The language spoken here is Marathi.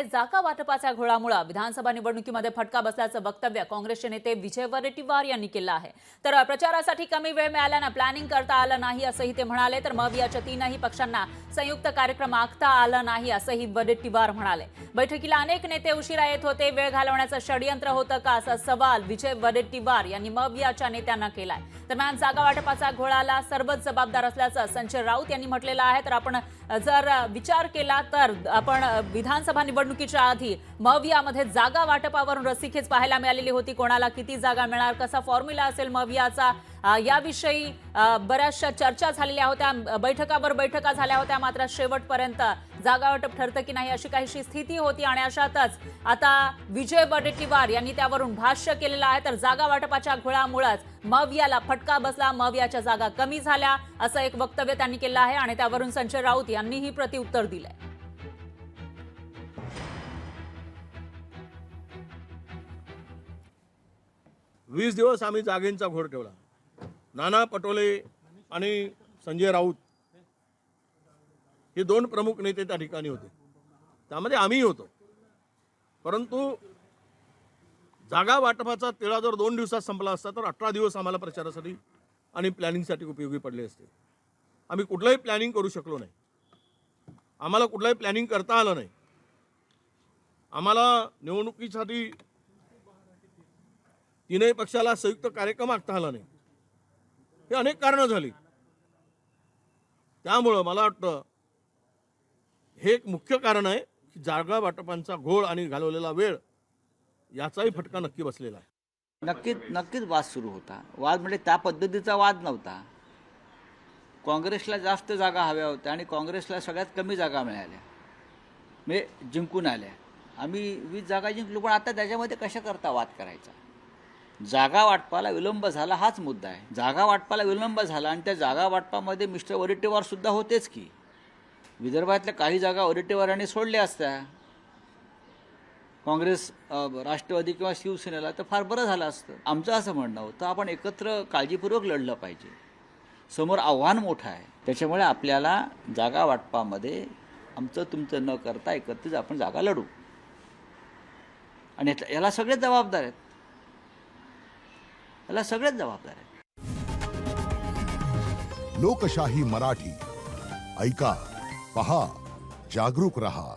मवियामध्ये जागा वाटपाच्या घोळामुळे विधानसभा निवडणुकीमध्ये फटका बसल्याचं वक्तव्य काँग्रेसचे नेते विजय वडेट्टीवार यांनी केलं आहे। तर प्रचारासाठी कमी वेळ मिळाल्याने प्लॅनिंग करता आलं नाही असंही ते म्हणाले। तर मवियाच्या तीनही पक्षांना संयुक्त कार्यक्रम आखता आला नाही असंही वडेट्टीवार म्हणाले। बैठकीला अनेक नेते उशिरा येत होते, वेळ घालवण्याचं षडयंत्र होतं का असा सवाल विजय वडेट्टीवार यांनी मवियाच्या नेत्यांना केलाय। दरम्यान जागा वाटपाचा घोळाला सर्वच जबाबदार असल्याचं संजय राऊत यांनी म्हटलेलं आहे। तर आपण जर विचार केला तर आपण विधानसभा निवडणुकीच्या आधी मवियामध्ये जागा वाटपावरून रस्सीखेच पाहायला मिळालेली होती। कोणाला किती जागा मिळणार, कसा फॉर्म्युला असेल मवियाचा, याविषयी बऱ्याचशा चर्चा झालेल्या होत्या, बैठकावर बैठका झाल्या होत्या, मात्र शेवटपर्यंत जागा वाटप ठरतं की नाही अशी काहीशी स्थिती होती। आणि अशातच आता विजय वडेट्टीवार यांनी त्यावरून भाष्य केलेलं आहे। तर जागा वाटपाच्या घोळामुळेच मवियाला फटका बसला, मवियाच्या जागा कमी झाल्या असं एक वक्तव्य त्यांनी केलं आहे आणि त्यावरून संजय राऊत यांनीही प्रत्युत्तर दिलंय। 20 दिवस आम्ही जागेंचा घोळ ठेवला। नाना पटोले आणि संजय राऊत हे दोन प्रमुख नेते त्या ठिकाणी होते, त्यामध्ये आम्ही होतो। परंतु जागा वाटपाचा तिढा जर 2 दिवसात संपला असता तर 18 दिवस आम्हाला प्रचारासाठी आणि प्लॅनिंगसाठी उपयोगी पडले असते। आम्ही कुठलंही प्लॅनिंग करू शकलो नाही, आम्हाला कुठलंही प्लॅनिंग करता आलं नाही। आम्हाला निवडणुकीसाठी तीनही पक्षाला संयुक्त कार्यक्रम आखता आला नाही। हे अनेक कारणं झाली, त्यामुळे मला वाटतं हे एक मुख्य कारण आहे की जागा वाटपांचा घोळ आणि घालवलेला वेळ याचाही फटका नक्की बसलेला आहे। नक्कीच वाद सुरू होता। वाद म्हणजे त्या पद्धतीचा वाद नव्हता। काँग्रेसला जास्त जागा हव्या होत्या आणि काँग्रेसला सगळ्यात कमी जागा मिळाल्या, म्हणजे जिंकून आल्या। आम्ही 20 जागा जिंकलो, पण आता त्याच्यामध्ये कशा करता वाद करायचा? जागा वाटपाला विलंब झाला हाच मुद्दा आहे। जागा वाटपाला विलंब झाला आणि त्या जागा वाटपामध्ये मिस्टर वडेट्टीवार सुद्धा होतेच की। विदर्भातल्या काही जागा वडेट्टीवारांनी सोडल्या असत्या काँग्रेस, राष्ट्रवादी किंवा शिवसेनेला, तर फार बरं झालं असतं। आमचं असं म्हणणं होतं आपण एकत्र काळजीपूर्वक लढलं पाहिजे। समोर आव्हान मोठं आहे, त्याच्यामुळे आपल्याला जागा वाटपामध्ये आमचं तुमचं न करता एकत्रित आपण जागा लढू आणि याला सगळेच जबाबदार आहेत, याला सगळेच जबाबदार आहेत। लोकशाही मराठी ऐका, पहा, जागरूक रहा।